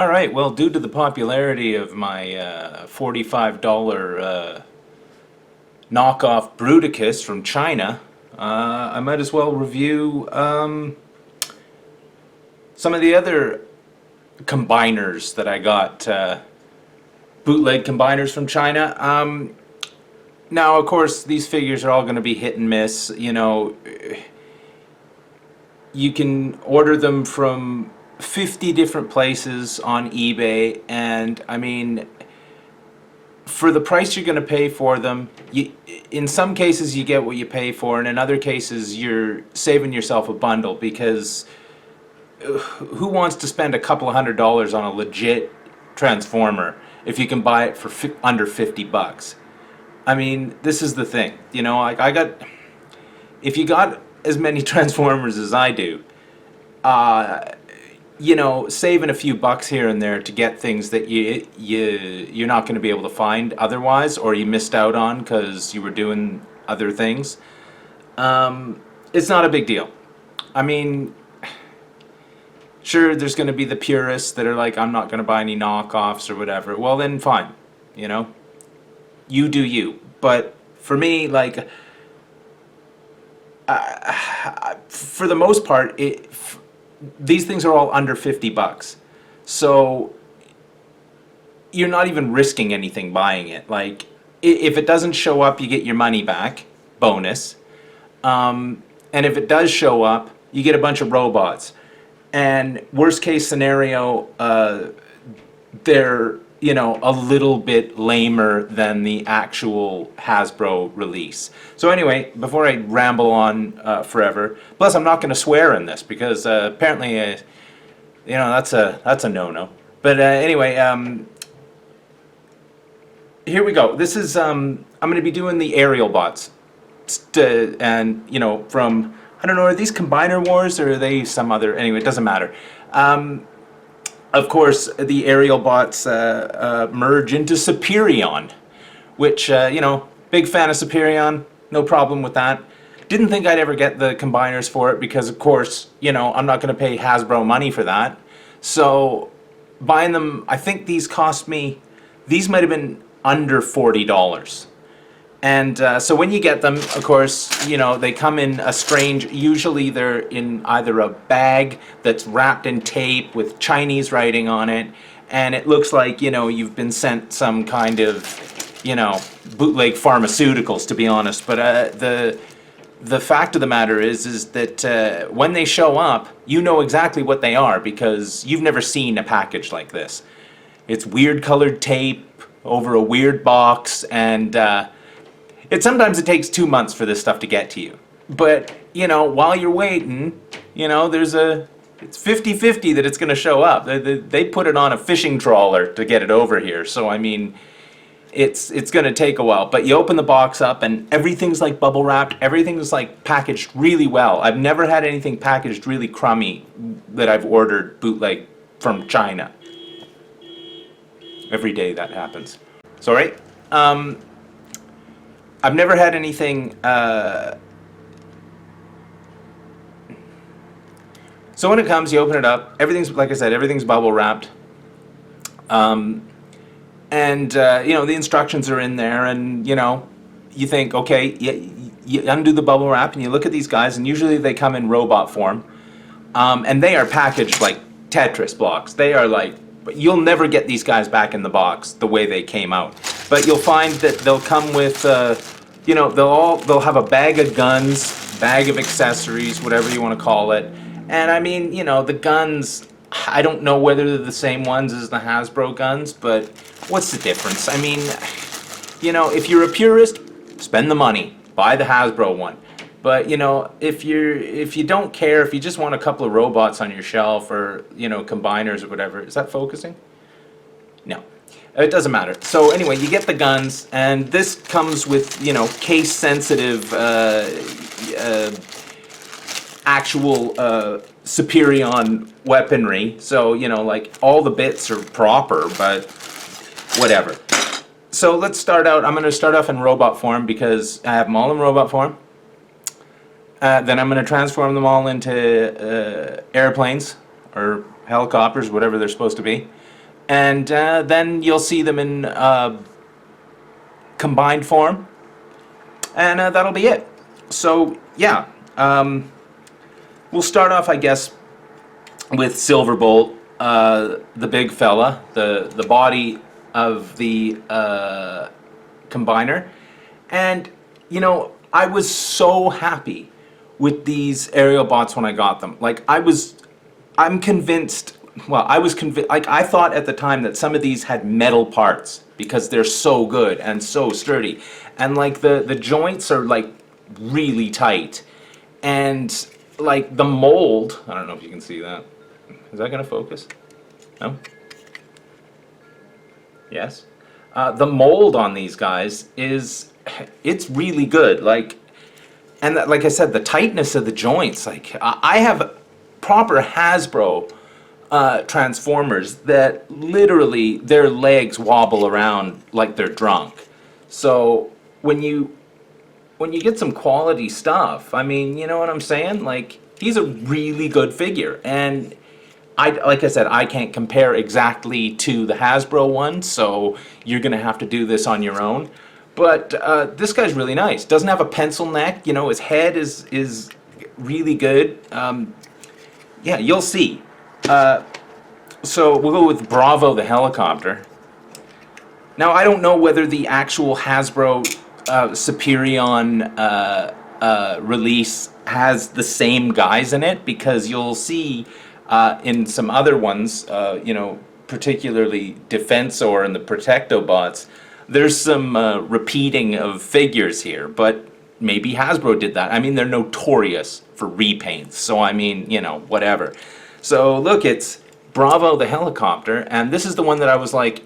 All right, well, due to the popularity of my $45 knockoff Bruticus from China, I might as well review some of the other combiners that I got, bootleg combiners from China. Now, of course, these figures are all going to be hit and miss. You know, you can order them from 50 different places on eBay, and I mean, for the price you're going to pay for them, in some cases you get what you pay for, and in other cases you're saving yourself a bundle, because who wants to spend a couple of $100s on a legit Transformer if you can buy it for under 50 bucks? I mean, this is the thing, you know, if you got as many Transformers as I do, you know, saving a few bucks here and there to get things that you're not going to be able to find otherwise, or you missed out on because you were doing other things, it's not a big deal. I mean, sure, there's going to be the purists that are like, I'm not going to buy any knockoffs or whatever. Well, then fine, you know, you do you. But for me, like, for the most part, these things are all under 50 bucks. So you're not even risking anything buying it. Like, if it doesn't show up, you get your money back, bonus. And if it does show up, you get a bunch of robots. And worst case scenario, they're, you know, a little bit lamer than the actual Hasbro release. So anyway, before I ramble on forever, plus I'm not going to swear in this because apparently, you know, that's a no-no. But anyway, here we go. This is I'm going to be doing the aerial bots, and you know, from, I don't know, are these Combiner Wars or are they some other? Anyway, it doesn't matter. Of course, the aerial bots merge into Superion, which, you know, big fan of Superion, no problem with that. Didn't think I'd ever get the combiners for it because, of course, you know, I'm not going to pay Hasbro money for that. So, buying them, I think these cost me, these might have been under $40. And so when you get them, of course, you know, they come in a strange, usually they're in either a bag that's wrapped in tape with Chinese writing on it, and it looks like, you know, you've been sent some kind of, you know, bootleg pharmaceuticals, to be honest. But the fact of the matter is that when they show up, you know exactly what they are because you've never seen a package like this. It's weird colored tape over a weird box, and sometimes it takes 2 months for this stuff to get to you. But, you know, while you're waiting, you know, it's 50-50 that it's going to show up. They put it on a fishing trawler to get it over here. So, I mean, it's going to take a while. But you open the box up and everything's like bubble wrapped. Everything's like packaged really well. I've never had anything packaged really crummy that I've ordered bootleg from China. Every day that happens. Sorry. I've never had anything, so when it comes, you open it up, everything's, like I said, everything's bubble wrapped, and, you know, the instructions are in there, and, you know, you think, okay, you undo the bubble wrap, and you look at these guys, and usually they come in robot form, and they are packaged like Tetris blocks. They are like, you'll never get these guys back in the box the way they came out. But you'll find that they'll come with, you know, they'll have a bag of guns, bag of accessories, whatever you want to call it. And I mean, you know, the guns, I don't know whether they're the same ones as the Hasbro guns, but what's the difference? I mean, you know, if you're a purist, spend the money, buy the Hasbro one. But, you know, if you don't care, if you just want a couple of robots on your shelf or, you know, combiners or whatever, is that focusing? No. It doesn't matter. So anyway, you get the guns, and this comes with, you know, case-sensitive, actual Superion weaponry. So, you know, like, all the bits are proper, but whatever. So let's start out. I'm going to start off in robot form because I have them all in robot form. Then I'm going to transform them all into airplanes, or helicopters, whatever they're supposed to be. And then you'll see them in combined form, and that'll be it. So yeah, we'll start off, I guess, with Silverbolt, the big fella, the body of the combiner. And you know, I was so happy with these aerial bots when I got them. Like I'm convinced. Well, I was convinced. Like I thought at the time that some of these had metal parts because they're so good and so sturdy, and like the joints are like really tight, and like the mold. I don't know if you can see that. Is that gonna focus? No. Yes. The mold on these guys it's really good. Like, and like I said, the tightness of the joints. Like I have proper Hasbro transformers that literally their legs wobble around like they're drunk. So when you get some quality stuff, I mean, you know what I'm saying? Like he's a really good figure, and like I said, I can't compare exactly to the Hasbro one, so you're gonna have to do this on your own. But this guy's really nice. Doesn't have a pencil neck. You know, his head is really good. Yeah, you'll see. So we'll go with Bravo the helicopter. Now I don't know whether the actual Hasbro Superion release has the same guys in it, because you'll see in some other ones, you know, particularly Defensor and the Protectobots, there's some repeating of figures here, but maybe Hasbro did that. I mean, they're notorious for repaints, so I mean, you know, whatever. So look, it's Bravo the helicopter, and this is the one that I was like,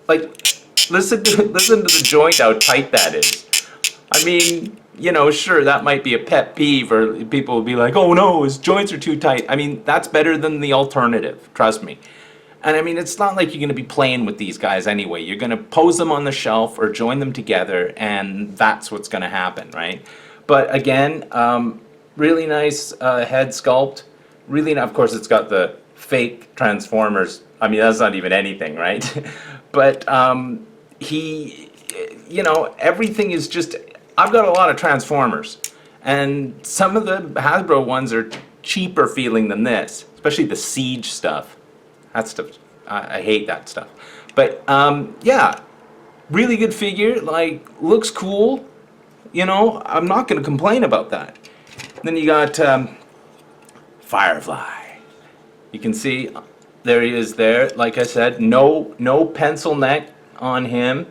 listen to the joint, how tight that is. I mean, you know, sure, that might be a pet peeve, or people will be like, oh no, his joints are too tight. I mean, that's better than the alternative, trust me. And I mean, it's not like you're going to be playing with these guys anyway. You're going to pose them on the shelf or join them together, and that's what's going to happen, right? But again, really nice head sculpt. Really, of course, it's got the fake Transformers. I mean, that's not even anything, right? But he, you know, everything is just. I've got a lot of Transformers, and some of the Hasbro ones are cheaper feeling than this, especially the Siege stuff. That stuff, I hate that stuff. But yeah, really good figure. Like, looks cool. You know, I'm not going to complain about that. Then you got Firefly. You can see there he is there. Like I said, no pencil neck on him.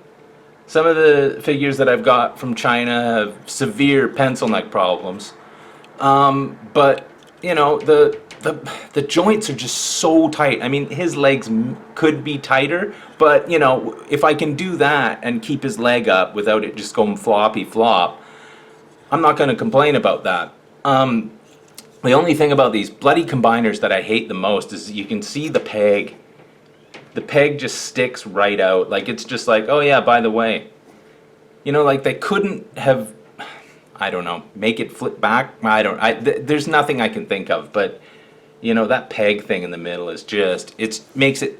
Some of the figures that I've got from China have severe pencil neck problems. But you know, the joints are just so tight. I mean, his legs could be tighter, but you know, if I can do that and keep his leg up without it just going floppy flop, I'm not going to complain about that. The only thing about these bloody combiners that I hate the most is you can see the peg. The peg just sticks right out. Like, it's just like, oh yeah, by the way. You know, like they couldn't have, I don't know, make it flip back. There's nothing I can think of, but you know, that peg thing in the middle is just, it makes it.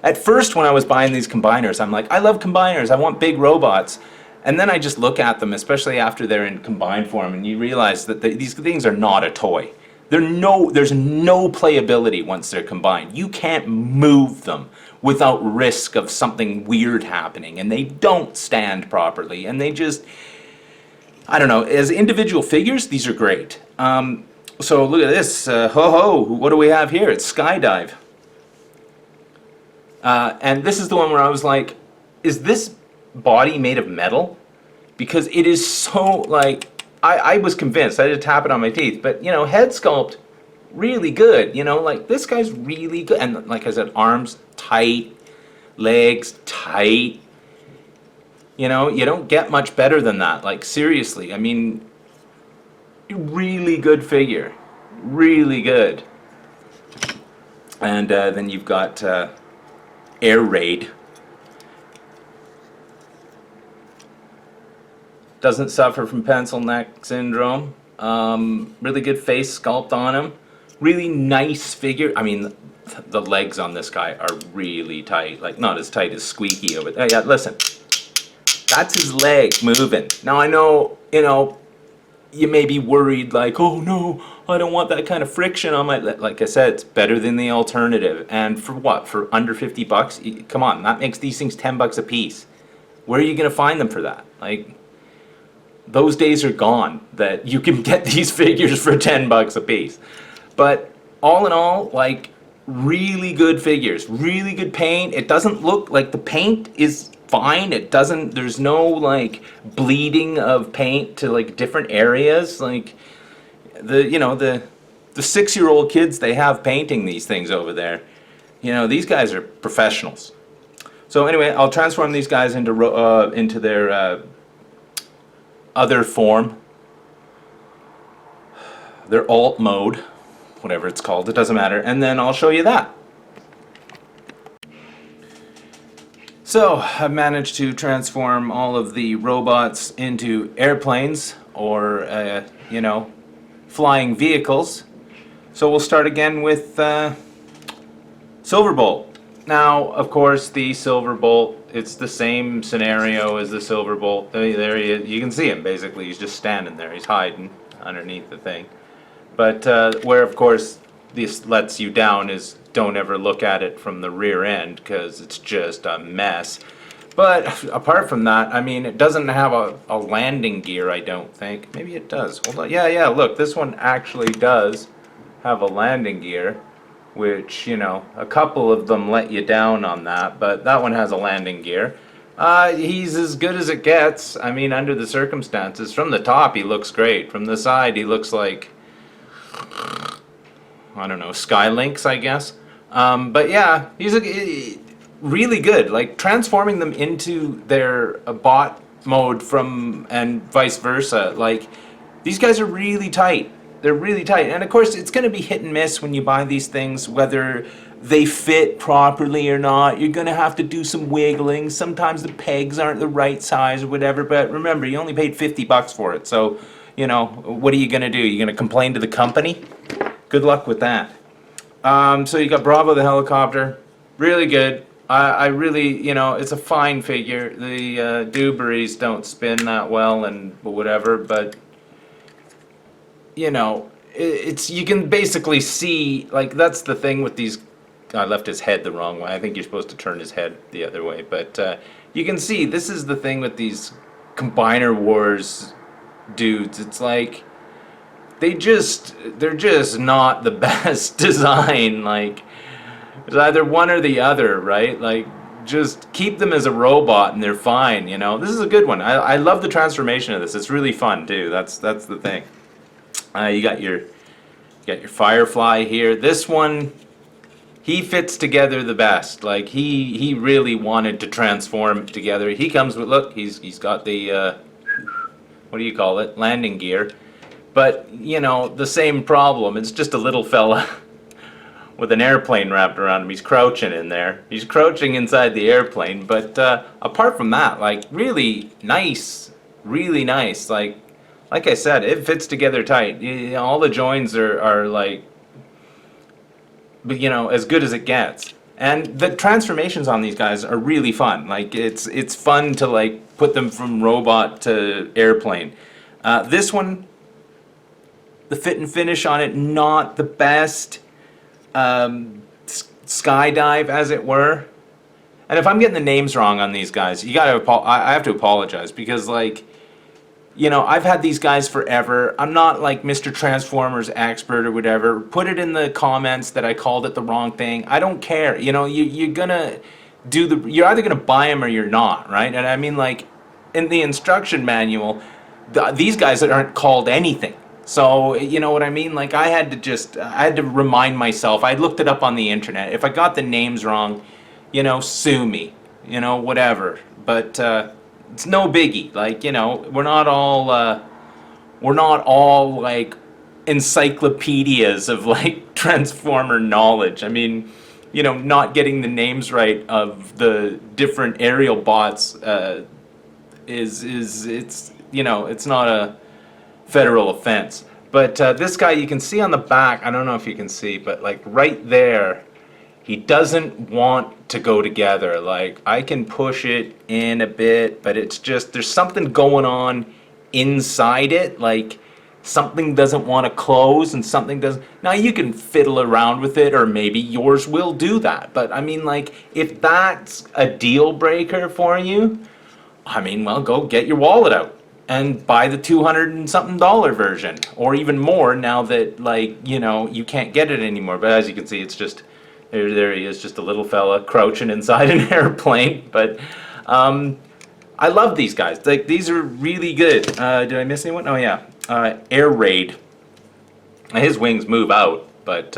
At first when I was buying these combiners, I'm like, I love combiners, I want big robots. And then I just look at them, especially after they're in combined form, and you realize that these things are not a toy. There's no playability once they're combined. You can't move them without risk of something weird happening, and they don't stand properly, and they just, I don't know, as individual figures, these are great. So look at this, what do we have here? It's Skydive. And this is the one where I was like, is this body made of metal? Because it is so, like, I was convinced. I had to tap it on my teeth. But, you know, head sculpt, really good. You know, like, this guy's really good. And like I said, arms tight, legs tight. You know, you don't get much better than that. Like, seriously. I mean, really good figure. Really good. And then you've got Air Raid. Doesn't suffer from pencil neck syndrome. Really good face sculpt on him. really nice figure. I mean, the legs on this guy are really tight, like not as tight as Squeaky over there. Yeah, listen, that's his leg moving. Now I know, you may be worried, like, oh no, I don't want that kind of friction on my, like I said, it's better than the alternative. And for what? For under 50 bucks? Come on, that makes these things 10 bucks a piece. Where are you going to find them for that? Like, those days are gone that you can get these figures for 10 bucks a piece. But all in all, like, really good figures, really good paint. It doesn't look like the paint is fine. It doesn't, there's no like bleeding of paint to like different areas. Like the 6-year-old kids they have painting these things over there, these guys are professionals. So anyway, I'll transform these guys into their other form, their alt mode, whatever it's called, it doesn't matter, and then I'll show you that. So I've managed to transform all of the robots into airplanes or flying vehicles. So we'll start again with Silverbolt. Now, of course, the Silverbolt, it's the same scenario as the Silverbolt. There he is. You can see him, basically. He's just standing there. He's hiding underneath the thing. But where, of course, this lets you down is don't ever look at it from the rear end because it's just a mess. But apart from that, I mean, it doesn't have a landing gear, I don't think. Maybe it does. Hold on. Yeah, look, this one actually does have a landing gear, which, a couple of them let you down on that, but that one has a landing gear. He's as good as it gets, I mean, under the circumstances. From the top, he looks great. From the side, he looks like, I don't know, Skylynx, I guess. But yeah, he's really good. Like, transforming them into their bot mode and vice versa. Like, these guys are really tight. They're really tight. And of course, it's going to be hit and miss when you buy these things, whether they fit properly or not. You're going to have to do some wiggling. Sometimes the pegs aren't the right size or whatever. But remember, you only paid 50 bucks for it. So, what are you going to do? You're going to complain to the company? Good luck with that. So you got Bravo the helicopter. Really good. I really, it's a fine figure. The Dewberries don't spin that well and whatever, but it's, you can basically see, like, that's the thing with these. I left his head the wrong way. I think you're supposed to turn his head the other way, but you can see this is the thing with these Combiner Wars dudes. It's like they're just not the best design. Like, it's either one or the other, right? Like, just keep them as a robot and they're fine. This is a good one. I love the transformation of this. It's really fun too. That's the thing. You got your Firefly here. This one, he fits together the best. Like, he really wanted to transform together. He comes with, look, he's got the what do you call it? Landing gear. But the same problem. It's just a little fella with an airplane wrapped around him. He's crouching in there. He's crouching inside the airplane. But apart from that, like, really nice, really nice. Like I said, it fits together tight. All the joins are like, as good as it gets. And the transformations on these guys are really fun. Like, it's fun to like put them from robot to airplane. This one, the fit and finish on it, not the best. Skydive, as it were. And if I'm getting the names wrong on these guys, I have to apologize because, like, I've had these guys forever. I'm not like Mr. Transformers expert or whatever. Put it in the comments that I called it the wrong thing. I don't care. You're gonna you're either gonna buy them or you're not, right? And I mean, like, in the instruction manual, these guys aren't called anything. So, you know what I mean? Like, I had to remind myself. I looked it up on the internet. If I got the names wrong, sue me, whatever. But it's no biggie. Like, we're not all like encyclopedias of like Transformer knowledge. I mean, not getting the names right of the different aerial bots it's not a federal offense. But this guy, you can see on the back, I don't know if you can see, but like right there, he doesn't want to go together. Like, I can push it in a bit, but it's just, there's something going on inside it. Like, something doesn't want to close and something doesn't. Now, you can fiddle around with it, or maybe yours will do that. But I mean, like, if that's a deal breaker for you, I mean, well, go get your wallet out and buy the 200 and something dollar version, or even more now that, like, you know, you can't get it anymore. But as you can see, it's just, there he is, just a little fella crouching inside an airplane. But I love these guys. Like, these are really good. Did I miss anyone? Oh yeah, Air Raid. His wings move out, but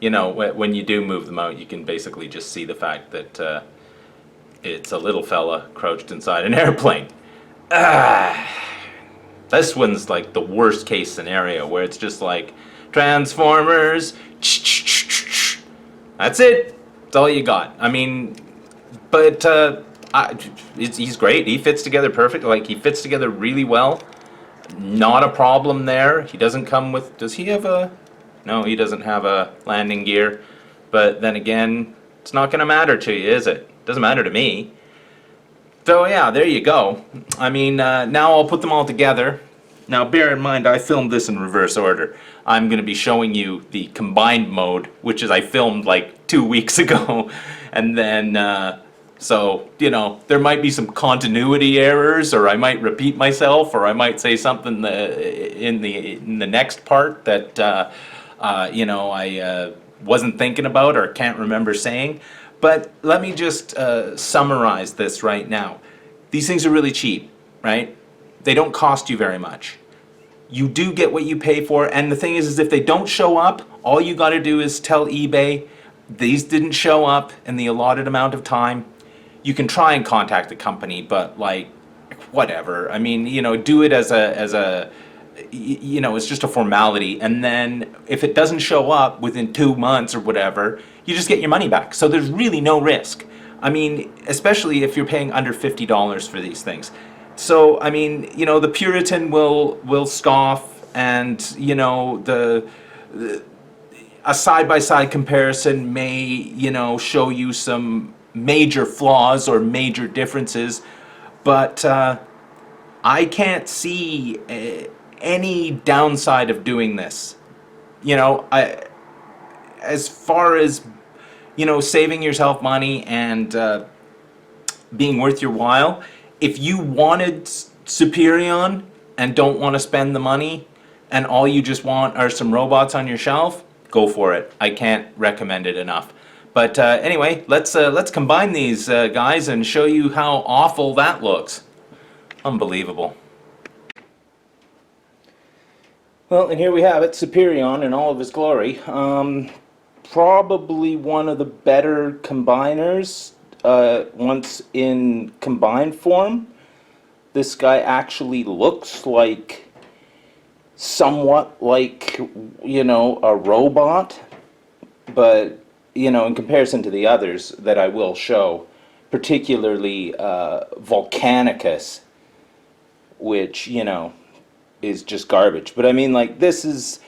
you know, when you do move them out, you can basically just see the fact that it's a little fella crouched inside an airplane. This one's like the worst case scenario, where it's just like Transformers. That's it. That's all you got. I mean, but he's great. He fits together perfect. Like, he fits together really well. Not a problem there. He doesn't come with. Does he have a? No, he doesn't have a landing gear. But then again, it's not going to matter to you, is it? Doesn't matter to me. So yeah, there you go. I mean, now I'll put them all together. Now, bear in mind, I filmed this in reverse order. I'm going to be showing you the combined mode, which is I filmed like 2 weeks ago. And then, so, you know, there might be some continuity errors, or I might repeat myself, or I might say something in the next part that, you know, I wasn't thinking about or can't remember saying. But let me just summarize this right now. These things are really cheap, right? They don't cost you very much. You do get what you pay for, and the thing is if they don't show up, all you got to do is tell eBay, these didn't show up in the allotted amount of time. You can try and contact the company, but like, whatever. I mean, you know, do it as a you know, it's just a formality. And then if it doesn't show up within 2 months or whatever, you just get your money back. So there's really no risk. I mean, especially if you're paying under $50 for these things. So, I mean, you know, the Puritan will scoff, and, you know, a side-by-side comparison may, you know, show you some major flaws or major differences, but I can't see any downside of doing this. You know, as far as, you know, saving yourself money and being worth your while, if you wanted Superion and don't want to spend the money, and all you just want are some robots on your shelf, go for it. I can't recommend it enough. But anyway, let's combine these guys and show you how awful that looks. Unbelievable. Well, and here we have it, Superion in all of his glory. Probably one of the better combiners once in combined form. This guy actually looks like, somewhat like, you know, a robot, but, you know, in comparison to the others that I will show, particularly Volcanicus, which, you know, is just garbage. But I mean, like, this is,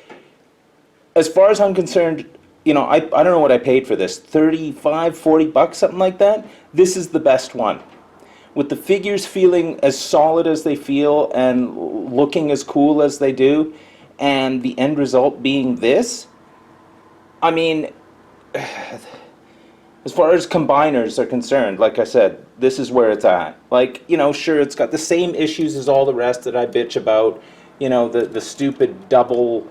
as far as I'm concerned, you know, I don't know what I paid for this, 35, 40 bucks, something like that. This is the best one. With the figures feeling as solid as they feel and looking as cool as they do, and the end result being this, I mean, as far as combiners are concerned, like I said, this is where it's at. Like, you know, sure, it's got the same issues as all the rest that I bitch about, you know, the stupid double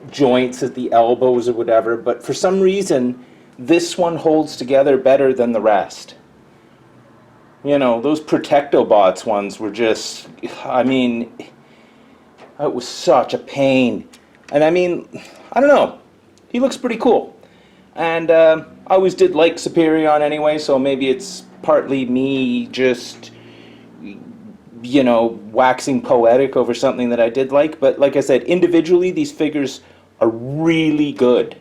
joints at the elbows or whatever, but for some reason this one holds together better than the rest. You know, those Protectobots ones were just, I mean, it was such a pain. And I mean, I don't know, he looks pretty cool. And I always did like Superion anyway, so maybe it's partly me just, you know, waxing poetic over something that I did like. But like I said, individually, these figures are really good.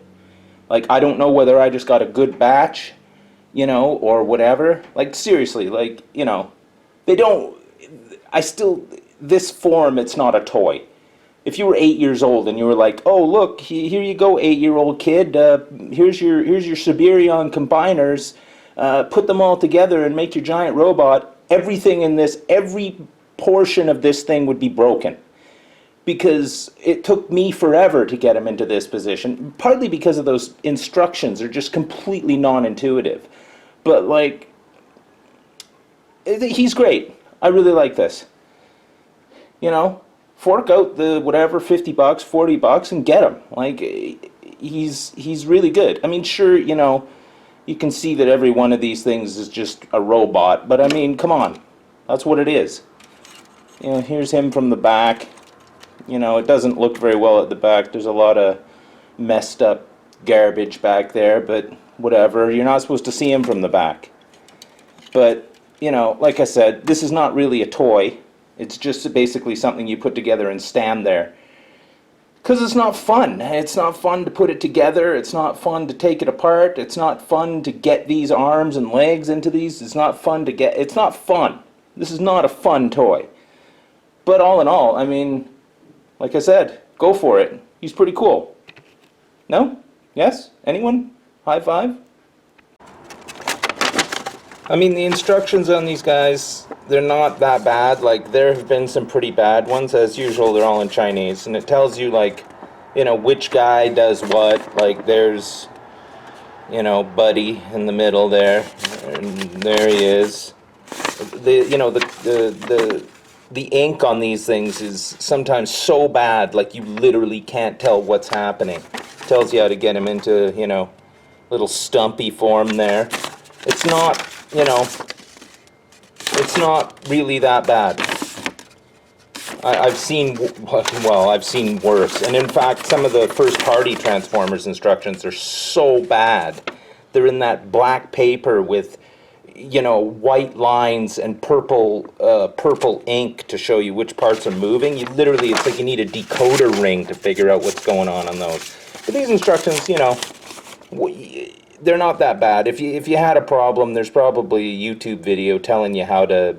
Like, I don't know whether I just got a good batch, you know, or whatever. Like, seriously, like, you know, they don't, I still, this form, it's not a toy. if you were 8 years old and you were like, oh look, here you go, 8-year-old kid, here's your Superion combiners, put them all together and make your giant robot, everything in this, every portion of this thing would be broken. Because it took me forever to get him into this position, partly because of those instructions are just completely non-intuitive. But like, he's great. I really like this. You know, fork out the whatever, 50 bucks, 40 bucks and get him. Like, he's really good. I mean, sure, you know, you can see that every one of these things is just a robot, but I mean, come on. That's what it is. You know, here's him from the back. You know, it doesn't look very well at the back. There's a lot of messed up garbage back there, but whatever. You're not supposed to see him from the back. But, you know, like I said, this is not really a toy. It's just basically something you put together and stand there. Because it's not fun. It's not fun to put it together. It's not fun to take it apart. It's not fun to get these arms and legs into these. It's not fun to get... It's not fun. This is not a fun toy. But all in all, I mean, like I said, go for it. He's pretty cool. No? Yes? Anyone? High five? I mean, the instructions on these guys, they're not that bad. Like, there have been some pretty bad ones. As usual, they're all in Chinese. And it tells you, like, you know, which guy does what. Like, there's, you know, Buddy in the middle there. And there he is. You know, the ink on these things is sometimes so bad, like, you literally can't tell what's happening. It tells you how to get him into, you know, little stumpy form there. It's not... You know, it's not really that bad. I've seen, well, I've seen worse. And in fact, some of the first-party Transformers instructions are so bad. They're in that black paper with, you know, white lines and purple ink to show you which parts are moving. You literally, it's like you need a decoder ring to figure out what's going on those. But these instructions, you know, they're not that bad. If you had a problem, there's probably a YouTube video telling you how to,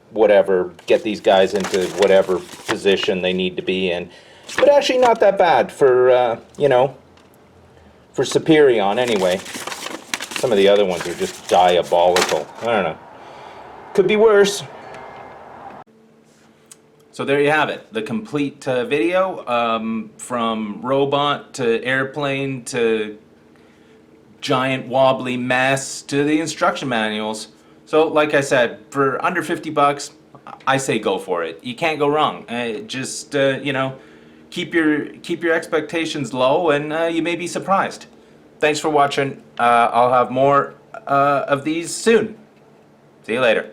whatever, get these guys into whatever position they need to be in. But actually not that bad for, you know, for Superion anyway. Some of the other ones are just diabolical. I don't know. Could be worse. So there you have it. The complete video from robot to airplane to giant wobbly mess to the instruction manuals. So like I said, for under 50 bucks, I say go for it. You can't go wrong. Just you know, keep your expectations low, and you may be surprised. Thanks for watching. I'll have more of these soon. See you later.